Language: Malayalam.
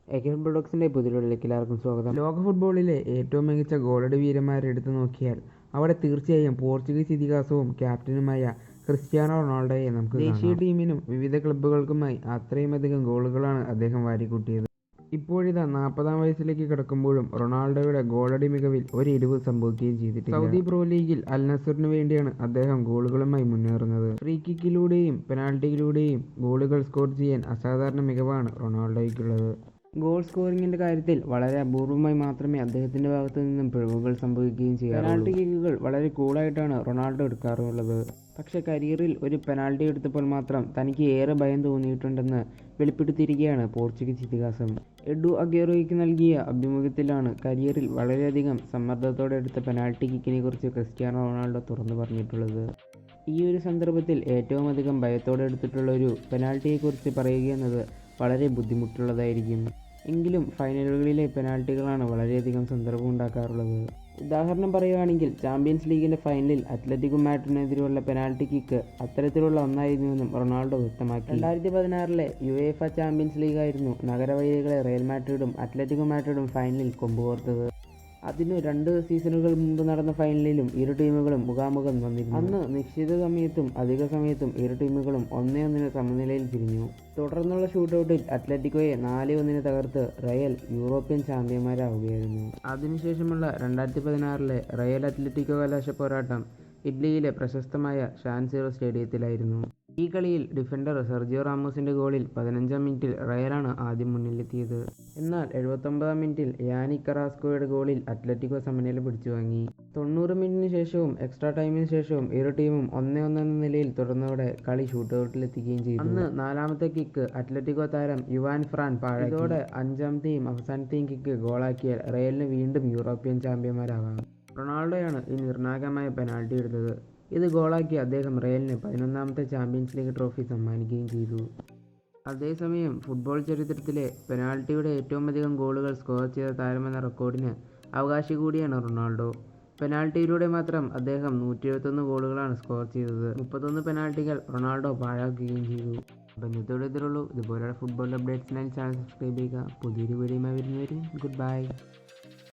എഗർ ബുൾഡോഗ്സിന്റെ പുതിയൊരിലേക്ക് എല്ലാവർക്കും സ്വാഗതം. ലോക ഫുട്ബോളിലെ ഏറ്റവും മികച്ച ഗോളടി വീരന്മാരെ എടുത്തു നോക്കിയാൽ അവിടെ തീർച്ചയായും പോർച്ചുഗീസ് ഇതിഹാസവും ക്യാപ്റ്റനുമായ ക്രിസ്ത്യാനോ റൊണാൾഡോയെ നമുക്ക് ദേശീയ ടീമിനും വിവിധ ക്ലബ്ബുകൾക്കുമായി അത്രയുമധികം ഗോളുകളാണ് അദ്ദേഹം വാരിക്കൂട്ടിയത്. ഇപ്പോഴിതാ 40-ാം വയസ്സിലേക്ക് കടക്കുമ്പോഴും റൊണാൾഡോയുടെ ഗോളടി മികവിൽ ഒരു ഇടിവ് സംഭവിക്കുകയും ചെയ്തിട്ടില്ല. സൗദി പ്രോ ലീഗിൽ അൽ നസറിന് വേണ്ടിയാണ് അദ്ദേഹം ഗോളുകളുമായി മുന്നേറുന്നത്. ഫ്രീ കിക്കിലൂടെയും പെനാൽറ്റിയിലൂടെയും ഗോളുകൾ സ്കോർ ചെയ്യാൻ അസാധാരണ മികവാണ് റൊണാൾഡോയ്ക്കുള്ളത്. ഗോൾ സ്കോറിങ്ങിന്റെ കാര്യത്തിൽ വളരെ അപൂർവമായി മാത്രമേ അദ്ദേഹത്തിന്റെ ഭാഗത്തു നിന്നും പിഴവുകൾ സംഭവിക്കുകയും ചെയ്യാറുള്ളൂ. പെനാൽറ്റി കിക്കുകൾ വളരെ കൂളായിട്ടാണ് റൊണാൾഡോ എടുക്കാറുള്ളത്. പക്ഷേ കരിയറിൽ ഒരു പെനാൽറ്റി എടുത്തപ്പോൾ മാത്രം തനിക്ക് ഏറെ ഭയം തോന്നിയിട്ടുണ്ടെന്ന് വെളിപ്പെടുത്തിയിരിക്കുകയാണ് പോർച്ചുഗീസ് ഇതിഹാസം. എഡു അഗേറോയ്ക്ക് നൽകിയ അഭിമുഖത്തിലാണ് കരിയറിൽ വളരെയധികം സമ്മർദ്ദത്തോടെ എടുത്ത പെനാൽറ്റി കിക്കിനെ കുറിച്ച് ക്രിസ്ത്യാനോ റൊണാൾഡോ തുറന്നു പറഞ്ഞിട്ടുള്ളത്. ഈ ഒരു സന്ദർഭത്തിൽ ഏറ്റവും അധികം ഭയത്തോടെ എടുത്തിട്ടുള്ള ഒരു പെനാൽറ്റിയെക്കുറിച്ച് പറയുകയെന്നത് വളരെ ബുദ്ധിമുട്ടുള്ളതായിരിക്കും. എങ്കിലും ഫൈനലുകളിലെ പെനാൽറ്റികളാണ് വളരെയധികം സന്ദർഭം ഉണ്ടാക്കാറുള്ളത്. ഉദാഹരണം പറയുകയാണെങ്കിൽ ചാമ്പ്യൻസ് ലീഗിന്റെ ഫൈനലിൽ അത്ലറ്റിക്കോ മാഡ്രിഡിനെതിരെയുള്ള പെനാൽറ്റി കിക്ക് അത്തരത്തിലുള്ള ഒന്നായിരുന്നുവെന്നും റൊണാൾഡോ വ്യക്തമാക്കി. 2016 യുവേഫ ചാമ്പ്യൻസ് ലീഗായിരുന്നു നഗരവൈരികളെ റയൽ മാഡ്രിഡും അത്ലറ്റിക്കോ മാഡ്രിഡും ഫൈനലിൽ കൊമ്പുകോർത്തത്. അതിനു 2 സീസണുകൾ മുമ്പ് നടന്ന ഫൈനലിലും ഇരു ടീമുകളും മുഖാമുഖം വന്നിരുന്നു. അന്ന് നിശ്ചിത സമയത്തും അധിക സമയത്തും ഇരു ടീമുകളും 1-1 സമനിലയിൽ പിരിഞ്ഞു. തുടർന്നുള്ള ഷൂട്ടൌട്ടിൽ അത്ലറ്റിക്കോയെ 4-1 തകർത്ത് റയൽ യൂറോപ്യൻ ചാമ്പ്യന്മാരാവുകയായിരുന്നു. അതിനുശേഷമുള്ള 2016 റയൽ അത്ലറ്റിക്കോ കലാശ പോരാട്ടം ഇറ്റലിയിലെ പ്രശസ്തമായ സാൻ സീറോ സ്റ്റേഡിയത്തിലായിരുന്നു. ഈ കളിയിൽ ഡിഫൻഡർ സെർജിയോ റാമോസിന്റെ ഗോളിൽ 15-ാം മിനിറ്റിൽ റയലാണ് ആദ്യം മുന്നിലെത്തിയത്. എന്നാൽ 79-ാം മിനിറ്റിൽ യാനിക് കറാസ്കോയുടെ ഗോളിൽ അത്ലറ്റിക്കോ സമനില പിടിച്ചുവാങ്ങി. 90 മിനിറ്റിന് ശേഷവും എക്സ്ട്രാ ടൈമിന് ശേഷവും ഇരു ടീമും 1-1 എന്ന നിലയിൽ തുടർന്നതോടെ കളി ഷൂട്ടൌട്ടിലെത്തുകയും ചെയ്തു. അന്ന് 4-ാമത്തെ കിക്ക് അത്ലറ്റിക്കോ താരം യുവാൻ ഫ്രാൻ പാഴാക്കി. ഇതോടെ 5-ാമത്തെയും അവസാനത്തെയും കിക്ക് ഗോളാക്കിയാൽ റയലിന് വീണ്ടും യൂറോപ്യൻ ചാമ്പ്യന്മാരാവാം. റൊണാൾഡോയാണ് ഈ നിർണായകമായ പെനാൽറ്റി എടുത്തത്. ഇത് ഗോളാക്കി അദ്ദേഹം റയലിന് 11-ാമത്തെ ചാമ്പ്യൻസ് ലീഗ് ട്രോഫി സമ്മാനിക്കുകയും ചെയ്തു. അതേസമയം ഫുട്ബോൾ ചരിത്രത്തിലെ പെനാൽറ്റിയുടെ ഏറ്റവും അധികം ഗോളുകൾ സ്കോർ ചെയ്ത താരമെന്ന റെക്കോർഡിന് അവകാശി കൂടിയാണ് റൊണാൾഡോ. പെനാൽറ്റിയിലൂടെ മാത്രം അദ്ദേഹം 171 ഗോളുകളാണ് സ്കോർ ചെയ്തത്. 31 പെനാൽറ്റികൾ റൊണാൾഡോ പാഴാക്കുകയും ചെയ്തു. അപ്പോൾ ഇന്നത്തോടെ ഇതുള്ളൂ. ഇതുപോലെയുള്ള ഫുട്ബോൾ അപ്ഡേറ്റ്സിനായി ചാനൽ സബ്സ്ക്രൈബ് ചെയ്യുക. പുതിയൊരു വീഡിയോയുമായി വരുന്നവരെ ഗുഡ് ബൈ.